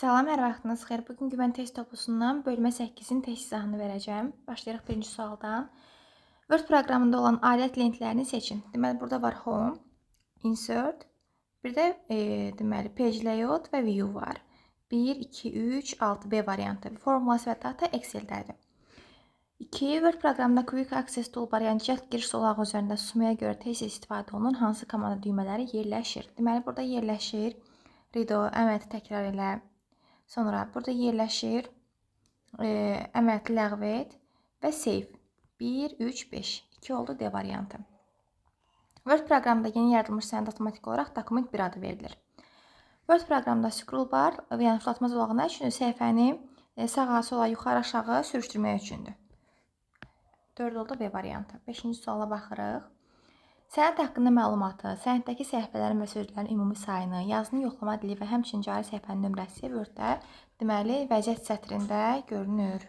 Salam, hər vaxtınız xeyir. Bugünkü mən test toplusundan bölmə 8-in test izahını verəcəm. Başlayırıq birinci sualdan. Word proqramında olan alət lentlərini seçin. Deməli, burada var Home, Insert, bir də deməli, Page Layout və View var. 1, 2, 3, 6, B variantı. Formulası və data Excel-dədir. 2. Word proqramında Quick Access Toolbar, yəni cəld giriş zolağı üzərində sumaya görə tez istifadə olunan hansı komanda düymələri yerləşir? Deməli, burada yerləşir Redo, əməliyyatı təkrar elə. Sonra burada yerləşir əməliyyatı ləğv et və save. 1, 3, 5. 2 oldu D variantı. Word proqramında yeni yaradılmış sənəd avtomatik olaraq dokument bir adı verilir. Word proqramında scroll bar, yəni fırlatma zolağı nə üçündür? Səhifəni sağa, sola, yuxarı, aşağı sürüşdürmək üçündür. 4 oldu B variantı. 5-ci suala baxırıq. Sənəd haqqında məlumatı, sənəddəki səhifələrin və sözlərin ümumi sayını, yazını yoxlama dili və həmçinin cari səhifənin nömrəsi Word-də deməli vəziyyət sətrində görünür.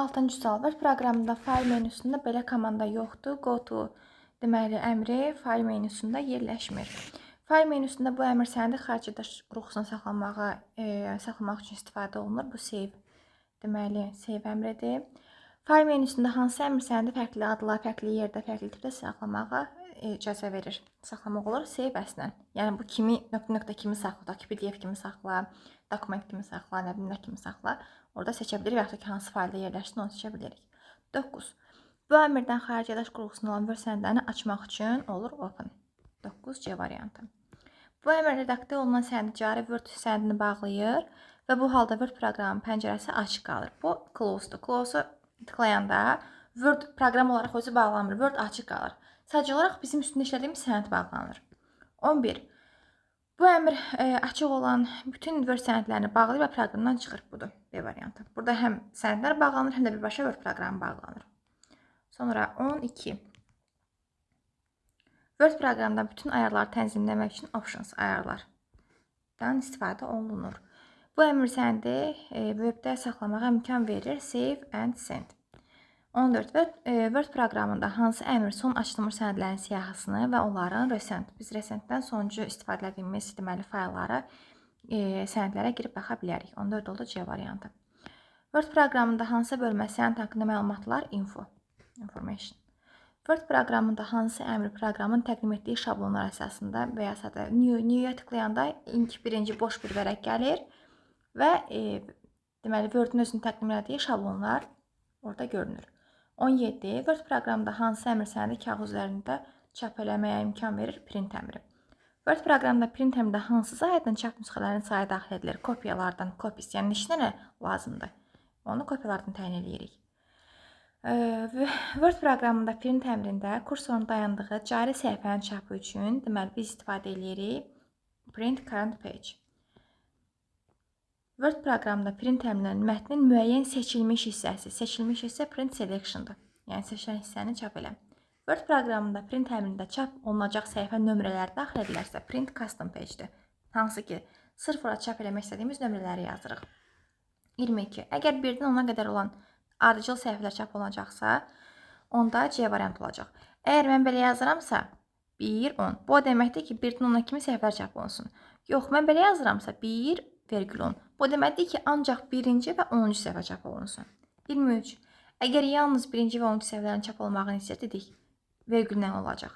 6-cı sual. Word proqramında fayl menüsündə belə komanda yoxdur. Go to deməli əmri fayl menüsündə yerləşmir. Fayl menüsündə bu əmr sənədi xarici quruxusunu saxlamaq üçün istifadə olunur. Bu save deməli save əmridir. Fayl menüsündə hansı əmr sənədi fərqli adla, fərqli yerdə, fərqli tipdə saxlamağa icazə verir? Saxlamaq olur save əslən. Yəni bu kimi nöqtə kimi saxla, PDF kimi saxla, dokument kimi saxla, nə bilim nə kimi saxla. Orada seçə bilərik və yaxud ki hansı faylda yerləşsin onu seçə bilərik. 9. Bu əmrdən xarici yadaş qurğusunda olan Word sənədlərini açmaq üçün olur open. 9C variantı. Bu əmr redaktə olunan sənədi cari Word sənədini bağlayır və bu halda Word proqramının pəncərəsi açıq qalır. Bu close'dur. Close'u tıklayanda Word proqram olaraq özü bağlanmır. Word açıq qalır. Sadəcə olaraq bizim üstündə işlədiyimiz sənəd bağlanır. 11. Bu əmr açıq olan bütün Word sənədlərini bağlayır və proqramdan çıxır. Budur B variantı. Burada həm sənədlər bağlanır, həm də birbaşa Word proqramı bağlanır. Sonra 12. Word proqramında bütün ayarları tənzimləmək üçün Options ayarlardan istifadə olunur. Bu əmr sənədi webdə saxlamağa imkan verir. Save and send. 14. Word proqramında hansı əmr son açılmış sənədlərin siyahısını və onların recent. Biz recentdən sonuncu istifadə etdiyimiz deməli fayllara, sənədlərə girib baxa bilərik. 14 oldu C variantı. Word proqramında hansı bölmə sənəd haqqında məlumatlar? Info. Information. Word proqramında hansı əmr proqramın təqdim etdiyi şablonlar əsasında və ya sadə New-yə tıklayanda ilk birinci boş bir vərəq gəlir və deməli Word-ün özünü təqdim etdiyi şablonlar orada görünür. 17. Word proqramında hansı əmr sənədi kağız üzərində çap eləməyə imkan verir? Print əmri. Word proqramında print əmrində hansı sayədən çap nüsxələrinin sayı daxil edilir? Kopyalardan, copies, yəni neçə dənə lazımdır? Onu kopyalardan təyin edirik. Word proqramında print əmrində kursorun dayandığı cari səhifənin çapı üçün deməli biz istifadə edirik print current page. Word proqramında print əmrinin mətnin müəyyən seçilmiş hissə print selection'dır. Yəni seçilən hissəni çap elə. Word proqramında print əmrində çap olunacaq səhifə nömrələri daxil edilərsə print custom page'dir. Hansı ki, sırf ora çap eləmək istədiyimiz nömrələri yazırıq. 22. Əgər 1-dən 10-a qədər olan ardıcıl səhifələr çap olunacaqsa, onda C variant olacaq. Əgər mən belə yazıramsa, 1, 10. Bu deməkdir ki, 1-dən 10-a kimi səhifələr çap olunsun. Yox, mən belə yazıramsa, 1,10. Bu deməkdir ki, ancaq 1-ci və 10-cu səhifə çap olunsun. 23. Əgər yalnız 1-ci və 10-cu səhifələrin çap olmağını istədik, vergüllə olacaq.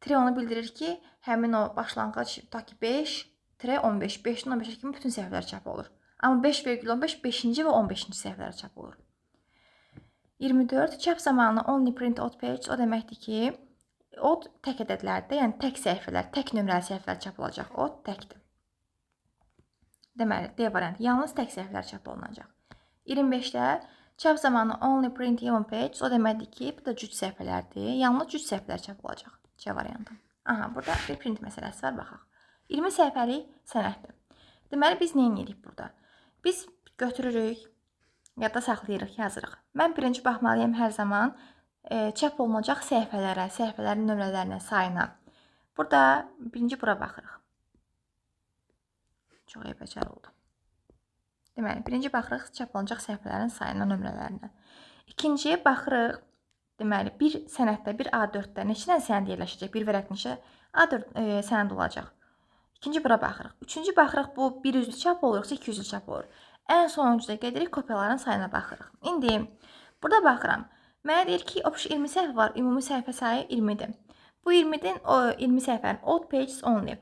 Tire onu bildirir ki, həmin o başlanğıc ta ki 5, tire 15, 5-dən 15-ə kimi bütün səhifələr çap olur. Amma 5,15 5-ci və 15-ci səhifələr çap olur. 24. Çap zamanı only print odd page o deməkdir ki, odd tək ədədlərdə, yəni tək səhifələr, tək nömrəli səhifələr çap olacaq. Odd təkdir. Deməli, D variantı, yalnız tək səhifələr çap olunacaq. 25-də çap zamanı only print even page o deməkdir ki, bu da cüt səhifələrdir. Yalnız cüt səhifələr çap olacaq. C variantı. Aha, burada bir print məsələsi var, baxaq. 20 səhifəlik sənəddir. Deməli, biz nə edirik burada? Biz götürürük, yadda saxlayırıq, yazırıq. Mən birinci baxmalıyım hər zaman çap olunacaq səhifələrə, səhifələrin nömrələrinə, sayına. Burada birinci bura baxırıq. Çox eybəcər oldu. Deməli, birinci baxırıq çap olunacaq səhifələrin sayına, nömrələrinə. İkinci baxırıq, deməli, bir sənəddə, bir A4-də neçə dənə sənəd yerləşəcək? Bir vərəq neçə A4 sənəd olacaq? İkinci bura baxırıq. Üçüncü baxırıq, bu bir üzlü çap olur, yoxsa iki üzlü çap olur. Ən sonuncuda gedirik, kopyaların sayına baxırıq. İndi burada baxıram. Mənə deyir ki, 20 səhvə var, ümumi səhvə sayı 20-dir. Bu 20-dən 20 səhvənin odd pages only.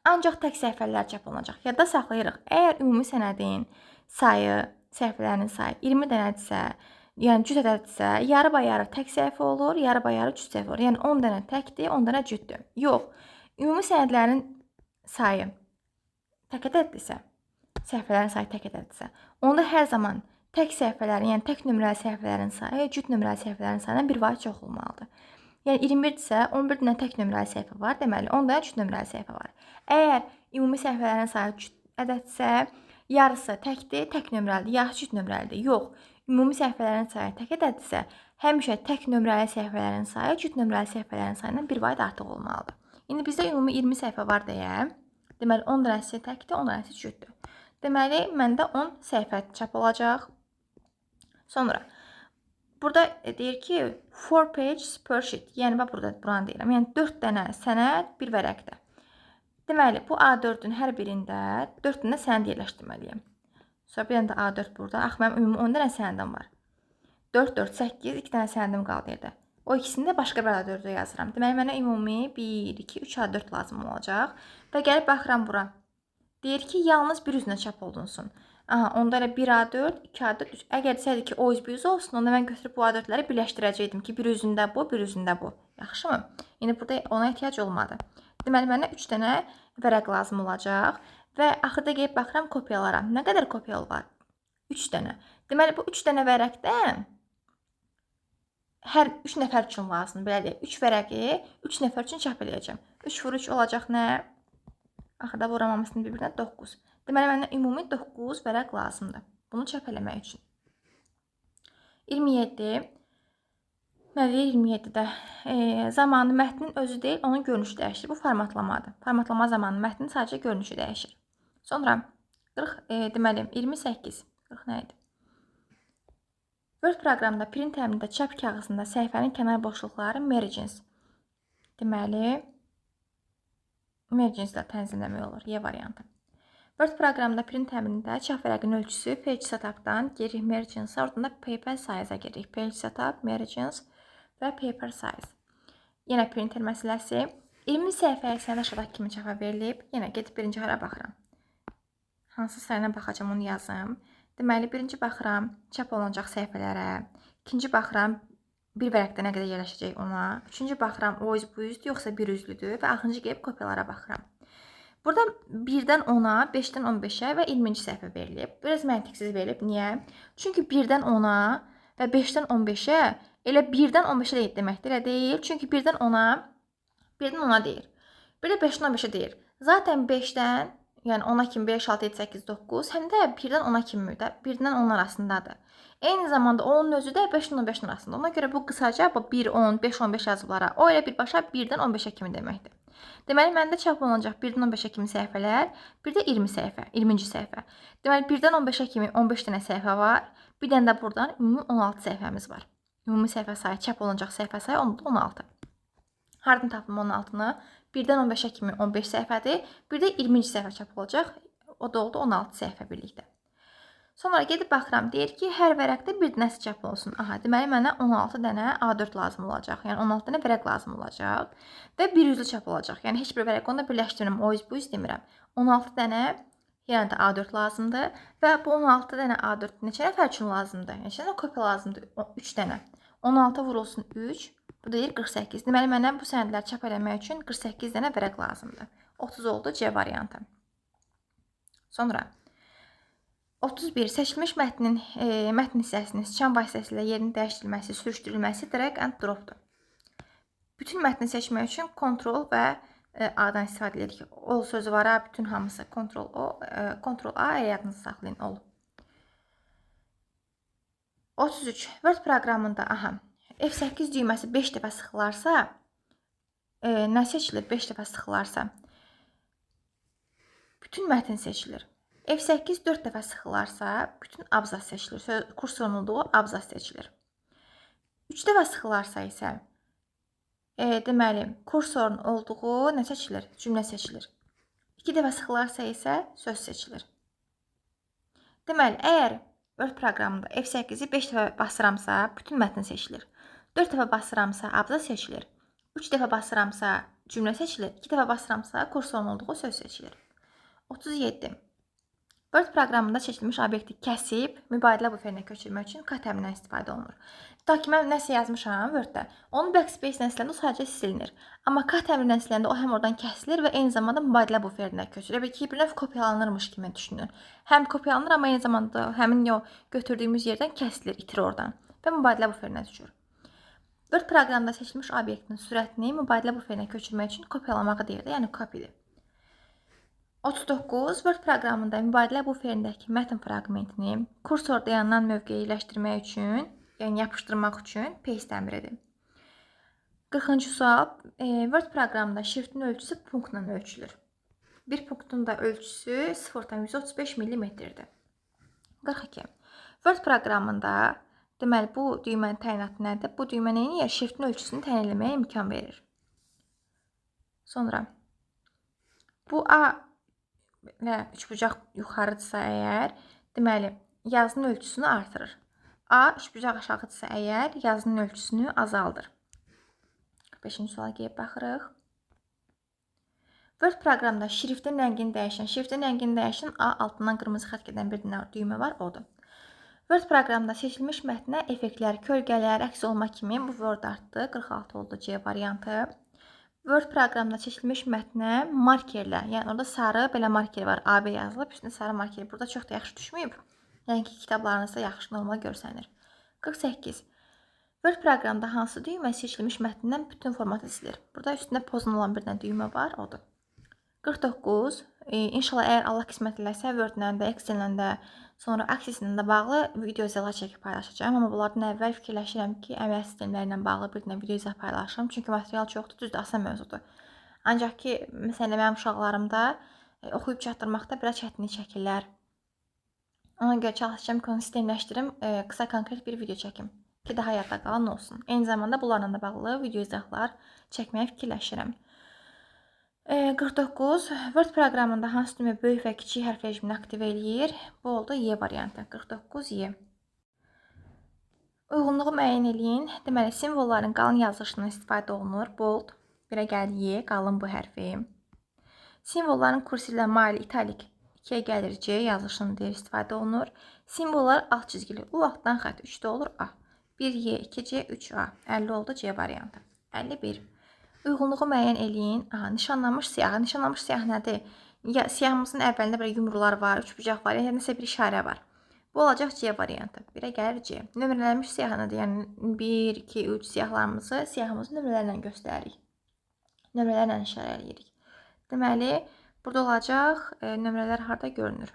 Ancaq tək səhvələr çap olunacaq. Yadda saxlayırıq. Əgər ümumi sənədin sayı, səhvələrin sayı 20 dənədirsə, yəni cüt ədəddirsə, yarı-bayarı tək səhvə olur, yarı-bayarı cüt səhvə olur. Yəni 10 dənə təkdir, 10 dənə cütdür. Yox. Ümumi sənədlərin sayı tək ədəddirsə, səhvələrin sayı tək ədəddirsə, onda hər zaman tək səhvələrin, yəni tək nömrəli səhvələrin sayı cüt nömrəli səhvələrin sayından bir vahid çox olmalıdır. Yəni 21-dirsə, 11 dənə tək nömrəli səhvə var, deməli 10 dənə cüt nömrəli səhvə var. Əgər ümumi səhvələrin sayı cüt ədəddirsə, yarısı təkdir, tək nömrəlidir, yaxud cüt nömrəlidir. Yox, ümumi səhvələrin sayı tək ədəddirsə, həmişə tək nömrəli səhvələrin sayı cüt nömrəli səhvələrin sayından bir vahid artıq olmalıdır. İndi bizdə ümumi 20 səhvə var deyə, deməli 10 dənəsi təkdir, 10 dənəsi cütdür. Deməli, məndə 10 səhvə çap olacaq. Sonra burada deyir ki, 4 pages per sheet. Yəni, burada buranı deyirəm. Yəni, 4 dənə sənəd bir vərəqdə. Deməli, bu A4-ün hər birində 4 dənə sənəd yerləşdirməliyəm. Sonra bir dənə də A4 burada. Axı, mənim ümumi 10 dənə sənədim var. 4, 4, 8, 2 dənə sənədim qaldı yerdə. O ikisini də başqa bir A4-ə yazıram. Deməli, mənə ümumi 1, 2, 3 A4 lazım olacaq. Və gəlib baxıram bura. Deyir ki, yalnız bir üzünə çap olunsun. Aha, onda elə 1 A4, 2 A4, 3. Əgər desəydi ki, o üz bir üz olsun, onda mən götürüb bu A4-ləri birləşdirəcəkdim ki, bir üzündə bu, bir üzündə bu. Yaxşımı? Yəni, burada ona ehtiyac olmadı. Deməli, mənə 3 dənə vərəq lazım olacaq və axırda gəlib baxıram kopyalara. Nə qədər kopyalı var? 3 dənə. Deməli, bu 3 dənə vərəqdən hər 3 nəfər üçün lazımdır. Belə deyək, 3 vərəqi 3 nəfər üçün çap edəcəm. 3 vur 3 olacaq nə? Axırda vuramamısını bir-birinə 9. Deməli, mənə ümumi 9 vərəq lazımdır. Bunu çap eləmək üçün. 27. Nə deyir 27-də? Zamanı mətnin özü deyil, onun görünüşü dəyişir. Bu formatlamadır. Formatlama zamanı mətnin sadəcə görünüşü dəyişir. Sonra 40, deməli, 28. 40 nə idi? Word proqramında print təmində çap kağızında səhifənin kənar boşluqları margins. Deməli, margins ilə tənzimləmək olur. Y variantı. Word proqramında print təmində çap vərəqinin ölçüsü page setup'dan geririk margins-a, oradan da paper size-a geririk. Page setup, margins və paper size. Yenə printer məsələsi. 20 səhifəyə sənəd aşağıdakı kimi çapa verilib. Yenə gedib birinci hara baxıram. Hansı sayına baxacam, onu yazım. Deməli, birinci baxıram çap olunacaq səhifələrə. İkinci baxıram bir vərəqdə nə qədər yerləşəcək ona. Üçüncü baxıram o üz bu üzdür, yoxsa bir üzlüdür və axırıncı gəlib kopyalara baxıram. Burada 1-dən 10-a, 5-dən 15-ə və 20-ci səhifə verilib. Biraz məntiqsiz verilib. Niyə? Çünki 1-dən 10-a və 5-dən 15-ə elə 1-dən 15-ə deyil deməkdir. Elə deyil. Çünki 1-dən 10-a deyir. Bir də 5-dən 15-ə deyir. Zaten 5-dən, yəni 10-a kimi 5, 6, 7, 8, 9, həm də 1-dən 10-a kimi də 1-dən 10 arasındadır. Eyni zamanda onun özü də 5-dən 15-in arasında. Ona görə bu qısaca 1, 10, 5, 15 yazıblara. O elə birbaşa 1-dən 15-ə kimi deməkdir. Deməli, məndə çap olunacaq 1-dən 15-ə kimi səhifələr, bir də 20 səhifə, 20-ci səhifə. Deməli, 1-dən 15-ə kimi 15 dənə səhifə var, bir dənə də buradan ümumi 16 səhifəmiz var. Ümumi səhifə sayı, çap olunacaq səhifə sayı 16. Hardan tapım 16-nı? 1-dən 15-ə kimi 15 səhifədir, bir də 20-ci səhifə çap olacaq, o da oldu 16 səhifə birlikdə. Sonra gedib baxıram, deyir ki, hər vərəqdə bir dənəsi çap olsun. Aha, deməli, mənə 16 dənə A4 lazım olacaq. Yəni, 16 dənə vərəq lazım olacaq və bir üzlü çap olacaq. Yəni, heç bir vərəq onu da birləşdirmirəm, o üz bu üz demirəm. 16 dənə yenə də A4 lazımdır və bu 16 dənə A4 neçə nəfər üçün lazımdır? Neçə dənə kopya lazımdır? 3 dənə. 16 vurulsun 3, bu deyir 48. Deməli, mənə bu sənədləri çap eləmək üçün 48 dənə vərəq lazımdır. 30 oldu C variantı. Sonra 31. Seçilmiş mətnin hissəsinin sıçan vasitəsilə yerini dəyişdirilməsi, sürüşdürülməsi drag and drop-dur. Bütün mətni seçmək üçün Ctrl və A-dan istifadə edirik. Ol sözü var, bütün hamısı Ctrl A yadınızı saxlayın, ol. 33. Word proqramında, F8 düyməsi 5 dəfə sıxılarsa, nə seçilir 5 dəfə sıxılarsa? Bütün mətn seçilir. F8 4 dəfə sıxılarsa, bütün abzas seçilir. Kursorun olduğu abzas seçilir. 3 dəfə sıxılarsa isə, deməli, kursorun olduğu nə seçilir? Cümlə seçilir. 2 dəfə sıxılarsa isə söz seçilir. Deməli, əgər Word proqramında F8-i 5 dəfə basıramsa, bütün mətn seçilir. 4 dəfə basıramsa, abzas seçilir. 3 dəfə basıramsa, cümlə seçilir. 2 dəfə basıramsa, kursorun olduğu söz seçilir. 37. Word proqramında seçilmiş obyekti kəsib, mübadilə buferinə köçürmək üçün kat əmrindən istifadə olunur. Ta ki, mən nəsə yazmışam Word-də, onu backspace ilə siləndə o sadəcə silinir. Amma kat əmrindən siləndə o həm oradan kəsilir və eyni zamanda mübadilə buferinə köçürür. Bir növ kopyalanırmış kimi düşünün. Həm kopyalanır, amma eyni zamanda həmin o götürdüyümüz yerdən kəsilir, itir oradan və mübadilə buferinə düşür. Word proqramında seçilmiş obyektin sürətini mübadilə buferinə köçürmək üçün kopyalamağı deyilir, yəni copy-dir. 39. Word proqramında mübadilə buferindəki mətn fraqmentini kursorda yanılan mövqeyə yerləşdirmək üçün, yəni yapışdırmaq üçün paste əmridir. 40-cı sual. Word proqramında şriftin ölçüsü punktla ölçülür. Bir punktun da ölçüsü 0,135 mm-dir. 42. Word proqramında deməli bu düymənin təyinatı nədir? Bu düymə nə edir? Şriftin ölçüsünü təyin etməyə imkan verir. Sonra bu A və üçbucaq yuxarıdırsa əgər, deməli, yazının ölçüsünü artırır. A üçbucaq aşağıdırsa əgər, yazının ölçüsünü azaldır. 45-ci suala gəlib baxırıq. Word proqramda şriftin rəngini dəyişən A altından qırmızı xətt gedən bir dənə düymə var, odur. Word proqramda seçilmiş mətnə effektlər, kölgələr, əks olma kimi bu Word artdı. 46 oldu C variantı. Word proqramda seçilmiş mətnə markerlə, yəni orada sarı belə marker var, AB yazılıb, üstündə sarı marker. Burada çox da yaxşı düşməyib. Yəni ki, kitablarınızda yaxşı normal görsənir. 48. Word proqramda hansı düymə seçilmiş mətndən bütün formatı silir? Burada üstündə pozun olan bir dənə düymə var, odur. 49. İnşallah əgər Allah qismət eləsə Word-lə də, Excel-lə də, sonra Access-lə də bağlı video izahlar çəkib paylaşacağım. Amma bunlardan əvvəl fikirləşirəm ki, əmək sistemləri ilə bağlı bir dənə video izah paylaşım. Çünki material çoxdur, düzdür, asan mövzudur. Ancaq ki, məsələn, mənim uşaqlarımda oxuyub çatdırmaqda biraz çətinlik çəkirlər. Ona görə çalışacağım ki, onu sistemləşdirim, qısa konkret bir video çəkim ki, daha yadda qalan olsun. Eyni zamanda bunlarla da bağlı video izahlar çəkməyə fikirləşirəm. 49. Word proqramında hansı düymə böyük və kiçik hərf rejimini aktiv eləyir? Bu oldu Y variantı. 49 Y. Uyğunluğu müəyyən eləyin. Deməli, simvolların qalın yazılışından istifadə olunur. Bold, birə gəlir Y, qalın bu hərfi. Simvolların kursivlə mail, italik 2-yə gəlir C, yazılışını deyir, istifadə olunur. Simvollar alt çizgili. U altdan xətt 3-də olur A. 1Y, 2C, 3A. 50 oldu C variantı. 51. Uyğunluğu müəyyən eləyin. Nişanlanmış siyahı. Nişanlanmış siyah nədir? Siyahımızın əvvəlində belə yumrular var, üçbucaq var, yəni nəsə bir işarə var. Bu olacaq C variantı. Birə gəlir C. Nömrələnmiş siyah nədir? Yəni 1, 2, 3 siyahlarımızı siyahımızı nömrələrlə göstəririk. Nömrələrlə işarə edirik. Deməli, burada olacaq nömrələr harda görünür?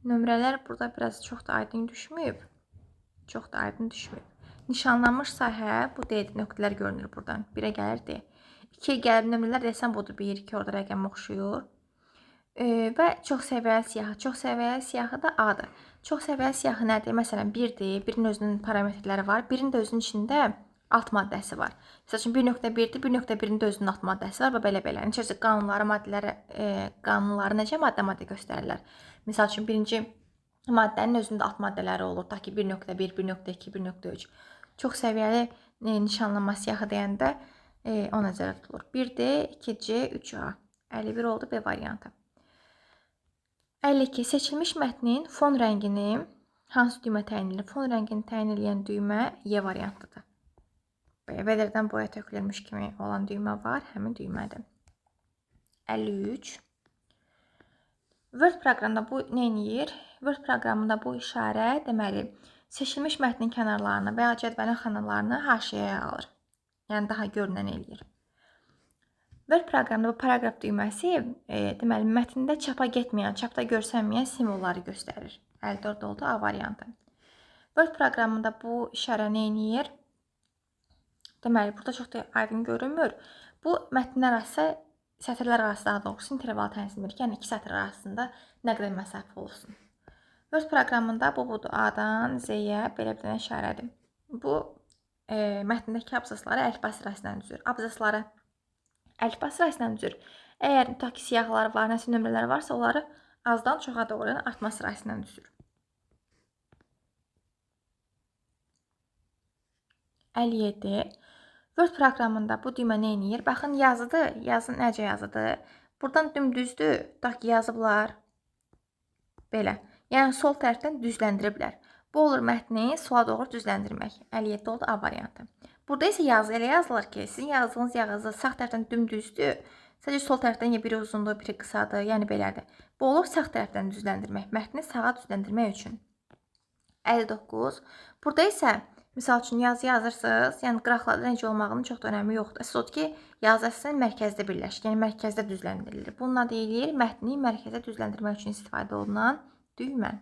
Nömrələr burada biraz çox da aydın düşməyib. Nişanlanmış sahə, bu D-dir, nöqtələr görünür buradan. 1-ə gəlir D. 2-yə gəlir nömrələr, desəm budur 1, 2, orada rəqəm oxşuyur. Və çox səviyyəli siyahı. Çox səviyyəli siyahı da A-dır. Çox səviyyəli siyahı nədir? Məsələn, 1-dir, birinin özünün parametrləri var, birinin də özünün içində alt maddəsi var. Məsəl üçün 1.1-dir, 1.1-in də özünün alt maddəsi var və belə-belə. Necə qanunları necə maddə-maddə göstərirlər. Məsəl üçün, birinci maddənin özündə alt maddələri olur. Ta ki 1.1, 1.2, 1.3. Çox səviyyəli nişanlanma siyahı deyəndə o nəzərdə tutulur. 1D, 2C, 3A. 51 oldu B variantı. 52. Seçilmiş mətnin fon rəngini hansı düymə təyin edilir? Fon rəngini təyin edən düymə Y variantıdır. Vələrdən boya tökülürmüş kimi olan düymə var. Həmin düymədir. 53. Word proqramında bu nə edir? Word proqramında bu işarə deməli seçilmiş mətnin kənarlarını və ya cədvəlin xanalarını haşiyəyə alır. Yəni daha görünən eləyir. Word proqramında bu paragraf düyməsi deməli mətndə çapa getməyən, çapda görsənməyən simvolları göstərir. 54 oldu A variantı. Word proqramında bu işarə nə edir? Deməli burada çox da aydın görünmür. Bu mətnlər arası, sətirlər arası daha doğrusu interval tənzim edir. Yəni iki sətir arasında nə qədər məsafə olsun. Word proqramında bu budur. A-dan Z-yə belə bir dənə işarədir. Bu mətndəki abzasları əlifba sırasından düzür. Abzasları əlifba sırasından düzür. Əgər tutaq ki, siyahılar var, nəsə nömrələr varsa, onları azdan çoxa doğru artma sırasından düzür. 57. Word proqramında bu düymə nə edir? Baxın, yazıdır. Yazı necə yazıdır? Buradan dümdüzdür. Tutaq ki, yazıblar. Belə. Yəni, sol tərəfdən düzləndiriblər. Bu olur mətni sola doğru düzləndirmək. 57 oldu A variantı. Burada isə yazı elə yazılır ki, sizin yazdığınız yazı sağ tərəfdən dümdüzdür. Sadəcə sol tərəfdən biri uzundur, biri qısadır. Yəni, belədir. Bu olur sağ tərəfdən düzləndirmək. Mətni sağa düzləndirmək üçün. 59. Burada isə misal üçün yazı yazırsınız. Yəni, qıraqlarda necə olmağının çox da önəmi yoxdur. Əsas odur ki, yazı əslində mərkəzdə birləşir. Yəni, mərkəzdə düzləndirilir. Bununla deyilir, mətni mərkəzdə düzləndirmək üçün istifadə olunan düymə.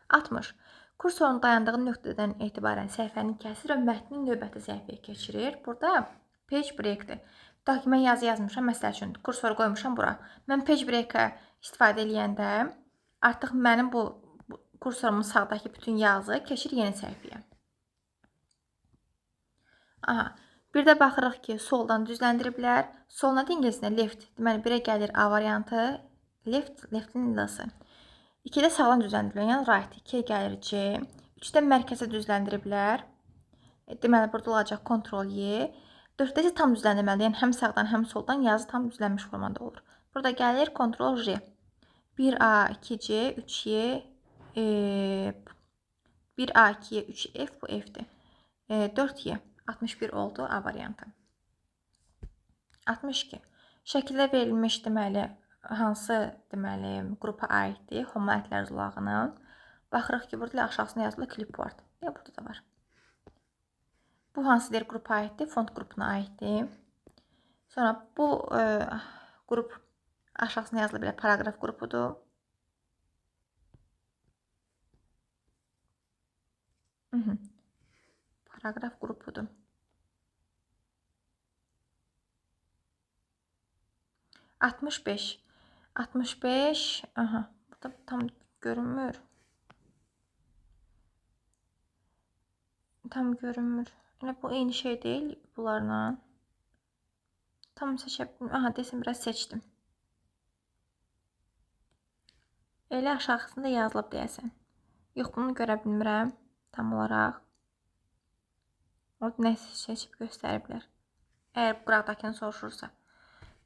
60. Kursorun dayandığı nöqtədən etibarən səhifəni kəsir və mətnin növbəti səhifəyə keçirir. Burada page break-dir. Tutaq ki, mən yazı yazmışam, məsəl üçün kursoru qoymuşam bura. Mən page break-ə istifadə edəndə artıq mənim bu kursorumun sağdakı bütün yazı keçir yeni səhifəyə. Aha, bir də baxırıq ki, soldan düzləndiriblər. Soluna da ingiliscə left. Deməli, 1-ə gəlir A variantı. Left-in ilası. 2-də sağdan düzləndiriblər, yəni right. 2-yə gəlir C. 3-də mərkəzə düzləndiriblər. Deməli, burada olacaq Ctrl-Y. 4-də isə tam düzləndirməlidir. Yəni, həm sağdan, həm soldan yazı tam düzlənmiş formada olur. Burada gəlir Ctrl-J. 1A, 2C, 3Y, 1A, 2Y, 3F, bu F'dir. 4Y. 61 oldu A variantı. 62. Şəkildə verilmiş deməli, hansı deməli, qrupa aiddir? Homoətlər zolağının. Baxırıq ki, burada aşağısında yazılır clipboard. Burada da var. Bu hansı deyir qrupa aiddir? Font qrupuna aiddir. Sonra bu qrup aşağısında yazılır belə paragraf qrupudur. Paragraf qrupudur. 65. 65. Aha, burada tam görünmür. Tam görünmür. Elə bu eyni şey deyil bunlarla. Tam seçə bilmirəm. Aha, desin biraz seçdim. Elə aşağısında yazılıb deyəsən. Yox, bunu görə bilmirəm tam olaraq. Orada nəsə seçib göstəriblər. Əgər bu qıraqdakını soruşursa.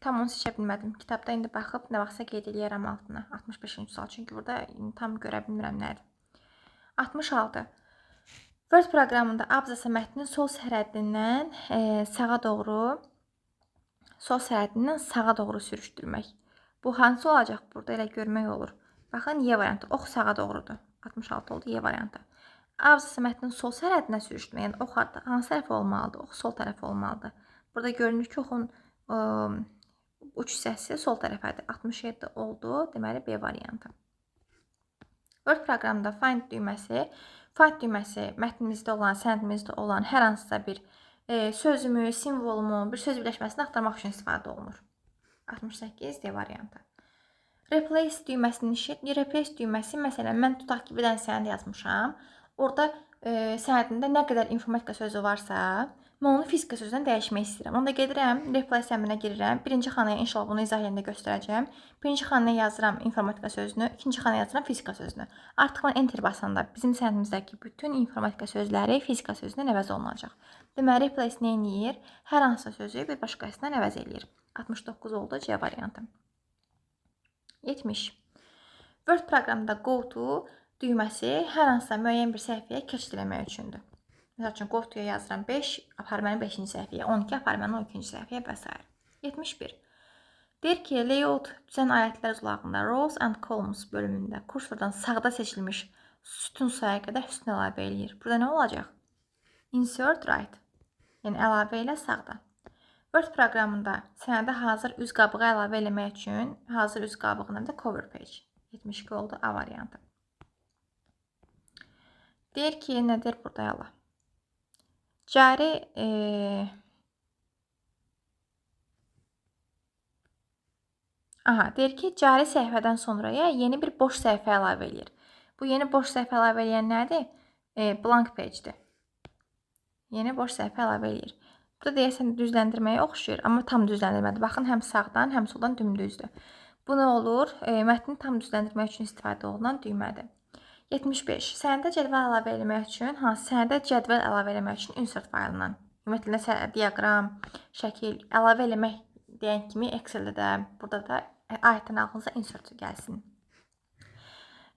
Tam onu seçə bilmədim. Kitabda indi baxıb nə vaxtsa qeyd eləyərəm altına. 65-ci sual. Çünki burada tam görə bilmirəm nədir. 66. Word proqramında abzasa mətnin sol sərhəddindən sağa doğru sürüşdürmək. Bu hansı olacaq? Burada elə görmək olur. Baxın, Y variantı. Ox sağa doğrudur. 66 oldu Y variantı. Abzasa mətnin sol sərhəddindən sürüşdürmək. Yəni, ox hansı tərəf olmalıdır? Ox sol tərəf olmalıdır. Burada görünür ki, oxun uç hissəsi sol tərəfədir. 67 oldu. Deməli, B variantı. Word proqramında find düyməsi mətnimizdə olan, sənədimizdə olan hər hansısa bir sözümü, simvolumu, bir söz birləşməsini axtarmaq üçün istifadə olunur. 68 D variantı. Replace düyməsi, məsələn, mən tutaq ki, bir dənə sənəd yazmışam. Orada sənədində nə qədər informatika sözü varsa, mən onu fizika sözündən dəyişmək istəyirəm. Onda gedirəm, replace əmrinə girirəm. Birinci xanaya inşallah bunu izah edəndə göstərəcəm. Birinci xanaya yazıram informatika sözünü, ikinci xanaya yazıram fizika sözünü. Artıq mən enter basanda bizim sənədimizdəki bütün informatika sözləri fizika sözündən əvəz olunacaq. Deməli, replace nə edir? Hər hansı sözü bir başqasından əvəz edir. 69 oldu C variantı. 70. Word proqramında go to düyməsi hər hansısa müəyyən bir səhifəyə keçid eləmək üçündür. Məsəl üçün, go to-ya yazıram 5, apar məni 5-ci səhifəyə, 12 apar məni 12-ci səhifəyə və s. 71. Deyir ki, layout düzən ayətlər zolağında rows and columns bölümündə kursordan sağda seçilmiş sütun sayı qədər üstün əlavə eləyir. Burada nə olacaq? Insert right. Yəni, əlavə ilə sağda. Word proqramında sənədə hazır üz qabığı əlavə eləmək üçün hazır üz qabığının da cover page. 72 oldu A variantı. Deyir ki, nədir burada yala? Cari deyir ki, cari səhifədən sonraya yeni bir boş səhifə əlavə eləyir. Bu yeni boş səhifə əlavə eləyən nədir? Blank page-dir. Yeni boş səhifə əlavə eləyir. Burada deyəsən düzləndirməyə oxşuyur, amma tam düzləndirmədir. Baxın, həm sağdan, həm soldan dümdüzdür. Bu nə olur? Mətni tam düzləndirmək üçün istifadə olunan düymədir. 75. Sənədə cədvəl əlavə etmək üçün sənədə cədvəl əlavə etmək üçün insert faylından. Ümumiyyətlə diaqram, şəkil əlavə etmək deyən kimi Excel-də də, burada da ayətdən ağlınıza insert gəlsin.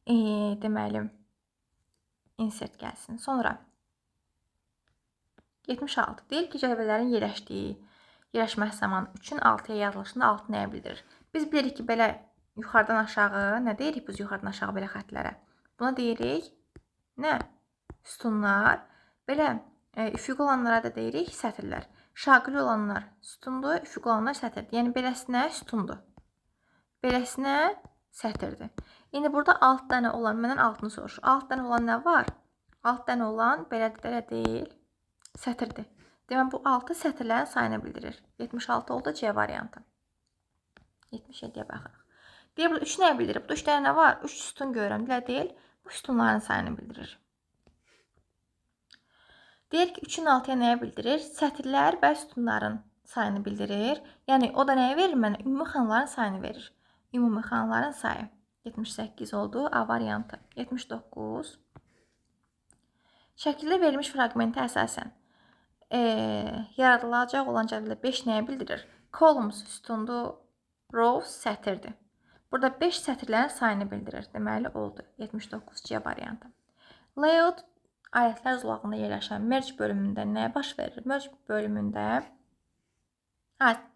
Deməli, insert gəlsin. Sonra 76. Deyir ki, cədvəllərin yerləşməsi zamanı 3-ün 6-ya yazılışında 6 nəyə bildirir? Biz bilirik ki, belə yuxarıdan aşağı, nə deyirik biz yuxarıdan aşağı belə xətlərə? Buna deyirik, nə? Sütunlar. Belə üfüqi olanlara da deyirik sətirlər. Şaqili olanlar sütundur, üfüqi olanlar sətirdir. Yəni, beləsinə sütundur. Beləsinə sətirdir. İndi burada 6 dənə olan, məndən altını soruşur. 6 dənə olan nə var? 6 dənə olan belə deyil, sətirdir. Demək, bu 6 sətirlərin sayını bildirir. 76 oldu C variantı. 77-yə baxırıq. Deyir, burada 3 nəyə bildirir? Burada 3 dənə nə var? 3 sütun görürəm, belə deyil. Bu sütunların sayını bildirir. Deyir ki, 3-ün 6-ya nəyə bildirir? Sətirlər və sütunların sayını bildirir. Yəni, o da nəyə verir mənə? Ümumi xanaların sayını verir. Ümumi xanaların sayı. 78 oldu. A variantı. 79. Şəkildə verilmiş fraqmentə əsasən yaradılacaq olan cədvəldə 5 nəyə bildirir? Columns sütundur, rows sətirdir. Burada 5 sətirlərin sayını bildirir. Deməli, oldu. 79 C variantı. Layout ayətlər zolağında yerləşən merge bölümündə nəyə baş verir? Merge bölümündə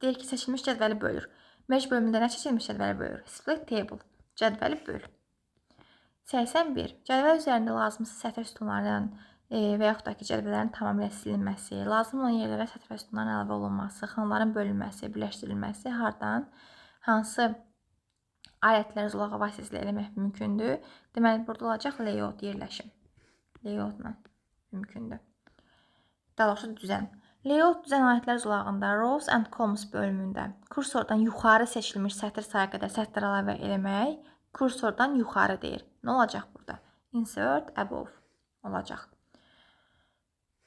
deyir ki, seçilmiş cədvəli bölür. Merge bölümündə nə seçilmiş cədvəli bölür? Split table. Cədvəli böl. 81. Cədvəl üzərində lazımsız sətir sütunlarından və yaxud da ki, cədvəllərin tamamilə silinməsi, lazım olan yerlərə sətir və sütunların əlavə olunması, xanaların bölünməsi, birləşdirilməsi hardan, hansı ayətlər zolağı vasitəsilə eləmək mümkündür? Deməli, burada olacaq layout yerləşim. Layoutla mümkündür. Daha doğrusu düzən. Layout düzən ayətlər zolağında rows and columns bölümündə kursordan yuxarı seçilmiş sətir sayı qədər sətr əlavə eləmək kursordan yuxarı deyir. Nə olacaq burada? Insert above olacaq.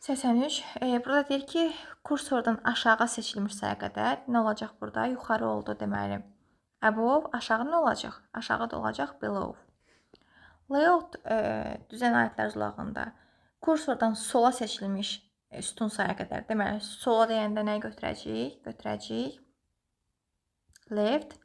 83. Burada deyir ki, kursordan aşağı seçilmiş sayı qədər nə olacaq burada? Yuxarı oldu deməli. Above, aşağı nə olacaq? Aşağı da olacaq below. Layout düzən ayətlər zolağında kursordan sola seçilmiş sütun sayı qədər. Deməli, sola deyəndə nəyi götürəcəyik? Götürəcəyik left.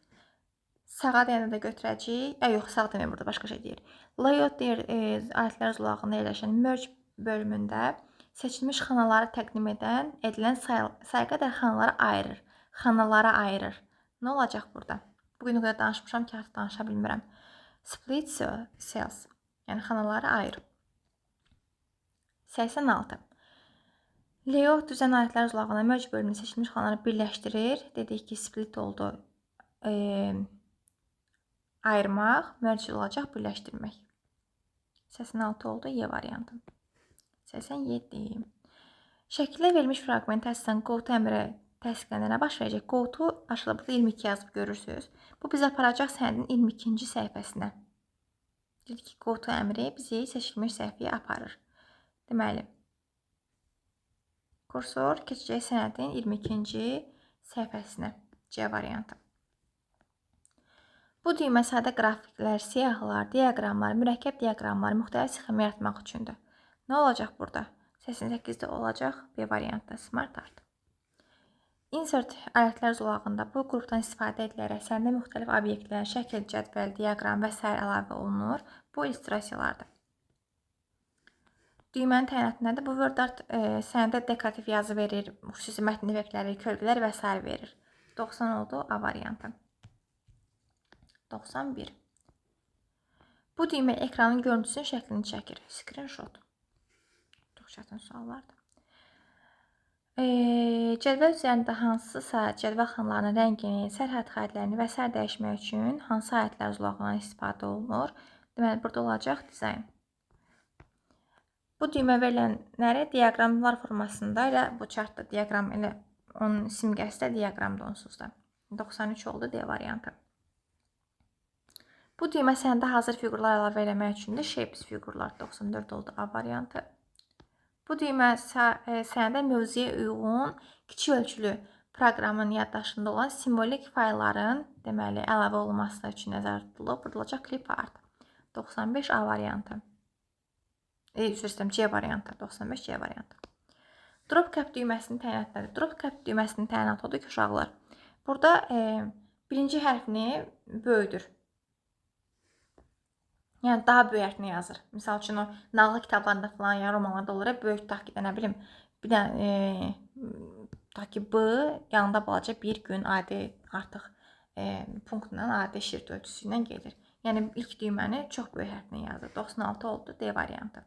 Sağa deyəndə də götürəcəyik. Yox, sağ demək, burada başqa şey deyir. Layout deyir, ayətlər zolağında yerləşən merge bölümündə seçilmiş xanaları təqdim edilən sayı qədər xanaları ayırır. Xanalara ayırır. Nə olacaq burada? Bugün o qədər danışmışam ki, artıq danışa bilmirəm. Split cells. Yəni, xanaları ayırır. 86. Layout düzən ayətlər zolağında merge bölümünü seçilmiş xanaları birləşdirir. Dedik ki, split oldu. Ayırmaq, merge olacaq, birləşdirmək. 86 oldu, Y variantı. 87. Şəkildə verilmiş fraqmentə əsasən go-to əmri təsdiqləndə nə baş verəcək? Go-to aşağıda burada 22 yazıb görürsünüz. Bu bizi aparacaq sənədin 22-ci səhifəsinə. Dedik ki, go-to əmri bizi seçilmiş səhifəyə aparır. Deməli, kursor keçəcək sənədin 22-ci səhifəsinə. C variantı. Bu düymə sadə qrafiklər, siyahılar, diaqramlar, mürəkkəb diaqramlar, müxtəlif sxema yaratmaq üçündür. Nə olacaq burada? 88-də olacaq B variantda Smart Art. Insert ayətlər zolağında bu qrupdan istifadə edilərək sənədə müxtəlif obyektlər, şəkil, cədvəl, diaqram və s. əlavə olunur. Bu illüstrasiyalardır. Düymənin təyinatı nədir? Bu Word Art sənədə dekorativ yazı verir, xüsusi mətn effektləri, kölgələr və s. verir. 90 oldu A variantı. 91. Bu düymə ekranın görüntüsünün şəklini çəkir. Screenshot. Çox çətin suallardır. Cədvəl üzərində hansısa cədvəl xanalarının rəngini, sərhəd xəttlərini və s. dəyişmək üçün hansı ayətlər zolağından istifadə olunur? Deməli, burada olacaq dizayn. Bu düymə verilənləri diaqramlar formasında elə bu chartda diaqram elə onun simgəsi də diaqramda onsuz da. 93 oldu D variantı. Bu düymə sənədə hazır fiqurlar əlavə eləmək üçündür. Shapes fiqurlar 94 oldu A variantı. Bu Bu düymə sənədə mövzuya uyğun kiçik ölçülü proqramın yaddaşında olan simvolik faylların deməli əlavə olunması üçün nəzərdə tutulub. Burada olacaq clip art 95A variantı. C variantı, 95C variantı. Drop cap düyməsinin təyinatları. Drop cap düyməsinin təyinatı odur ki, uşaqlar. Burada birinci hərfini böyüdür. Yəni daha böyük hərfini yazır. Misal üçün o nağıl kitablarında falan, ya romanlarda olur, böyük tutaq ki, nə bilim, bir dənə tutaq ki, B yanında balaca bir gün adi artıq punktla adi şrift ölçüsü ilə gedir. Yəni ilk düyməni çox böyük hərflə yazır. 96 oldu, D variantı.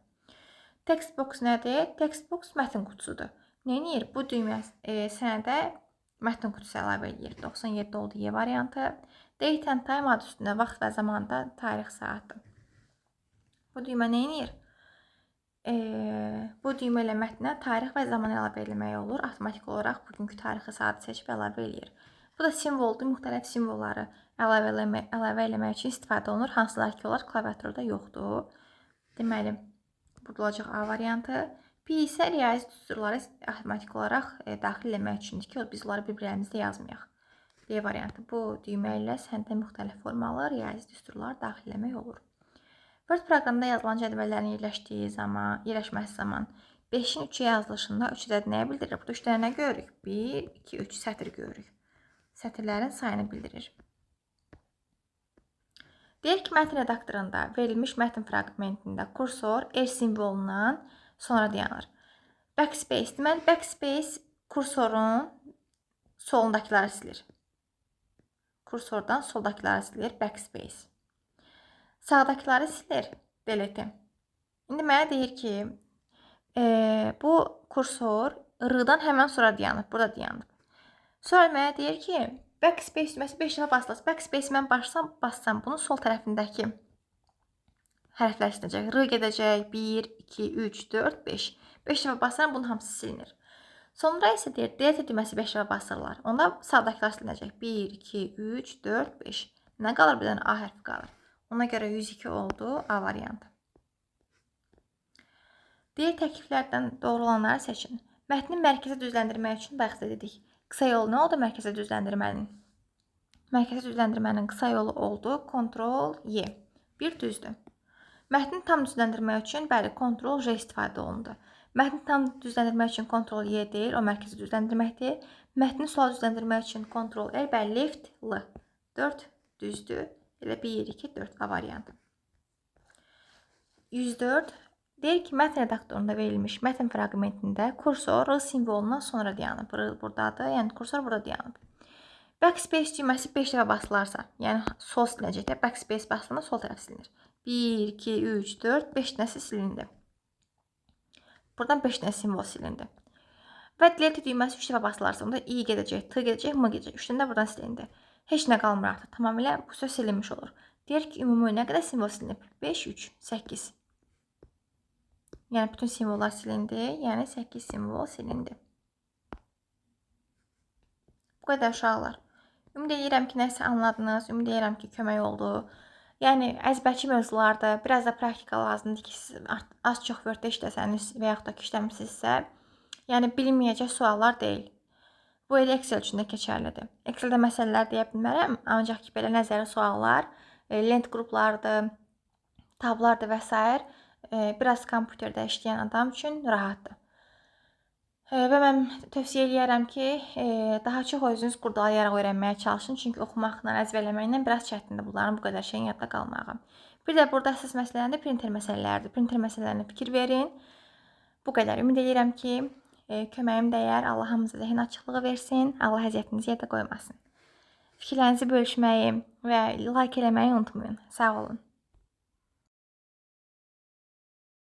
Text box nədir? Text box mətn qutusudur. Nəyinir? Bu düymə sənədə mətn qutusu əlavə edir. 97 oldu, Y variantı. Date and time adı üstündə vaxt və zamanda tarix saatdır. Bu düymə nəyinir? Bu düymə ilə mətnə tarix və zaman əlavə etmək olur. Avtomatik olaraq bugünkü tarixi saatı seçib əlavə edir. Bu da simvoldur. Müxtəlif simvolları əlavə eləmək üçün istifadə olunur. Hansılar ki, onlar klaviaturda yoxdur. Deməli, burada olacaq A variantı. P isə riyazi düsturları avtomatik olaraq daxil etmək üçündür ki, biz onları bir-birimizdə yazmayaq. D variantı. Bu düymə ilə səndə müxtəlif formalı riyazi düsturlar daxil etmək olur. Word proqramda yazılan cədvəllərin yerləşməsi zaman 5-in 3-ə yazılışında 3 ədəd nəyə bildirir? Burada 3 dənə nə görürük? 1, 2, 3 sətr görürük. Sətirlərin sayını bildirir. Deyək ki, mətn redaktorunda verilmiş mətn fraqmentində kursor R simvolundan sonra dayanır. Backspace. Deməli, backspace kursorun solundakıları silir. Kursordan soldakıları silir. Backspace. Sağdakıları silir. Delete. İndi mənə deyir ki, bu kursor R-dan həmən sonra dayanıb. Burada dayanıb. Sonra mənə deyir ki, backspace düyməsi 5 dəfə basılır. Backspace mən bassam, bunun sol tərəfindəki hərflər silinəcək. R gedəcək. 1, 2, 3, 4, 5. 5 dəfə basıram, bunun hamısı silinir. Sonra isə deyir, delete düyməsi 5 dəfə basırlar. Onda sağdakılar silinəcək. 1, 2, 3, 4, 5. Nə qalır? Bir dənə A hərfi qalır. Ona görə 102 oldu A variantı. Deyir, təkliflərdən doğru olanları seçin. Mətni mərkəzə düzləndirmək üçün bayaq dedik. Qısa yolu nə oldu mərkəzə düzləndirmənin? Mərkəzə düzləndirmənin qısa yolu oldu Ctrl-Y. Bir düzdür. Mətni tam düzləndirmək üçün bəli Ctrl-J istifadə olundu. Mətni tam düzləndirmək üçün Ctrl-Y deyil, o mərkəzi düzləndirməkdir. Mətni sola düzləndirmək üçün Ctrl-L, bəli Left-L. 4 düzdür. Elə 1, 2, 4 A variantı. 104. Deyir ki, mətn redaktorunda verilmiş mətn fraqmentində kursor R simvolundan sonra dayanıb. R buradadır, yəni kursor burada dayanıb. Backspace düyməsi 5 dəfə basılarsa, yəni sol silinəcəkdə backspace basılanda sol tərəf silinir. 1, 2, 3, 4, 5 dənəsi silindi. Buradan 5 dənə simvol silindi. Və delete düyməsi 3 dəfə basılarsa, onda I gedəcək, T gedəcək, M gedəcək. 3 dənə də buradan silindi. Heç nə qalmır artıq. Tamamilə bu söz silinmiş olur. Deyir ki, ümumi nə qədər simvol silinib? 5, 3, 8. Yəni bütün simvollar silindi. Yəni 8 simvol silindi. Bu qədər uşaqlar. Ümid edirəm ki, nəsə anladınız. Ümid edirəm ki, kömək oldu. Yəni əzbərçi mövzulardır. Biraz da praktika lazımdır ki, siz az-çox Word-də işləsəniz və yaxud da ki, işləmirsinizsə, yəni bilinməyəcək suallar deyil. Bu elə Excel üçün də keçərlidir. Excel-də məsələlər deyə bilmərəm, ancaq ki, belə nəzəri suallar, lent qruplardır, tablardır və s. Biraz kompüterdə işləyən adam üçün rahatdır. Və mən tövsiyə eləyərəm ki, daha çox özünüz qurdalayaraq öyrənməyə çalışın. Çünki oxumaqla, əzbərləməklə biraz çətindir bunların bu qədər şeyin yadda qalmağı. Bir də burada əsas məsələlərində printer məsələləridir. Printer məsələlərinə fikir verin. Bu qədər. Ümid edirəm ki, köməyim dəyər. Allah hamımıza zehin açıqlığı versin. Allah əziyyətinizi yerdə qoymasın. Fikirlərinizi bölüşməyi və like eləməyi unutmayın. Sağ olun.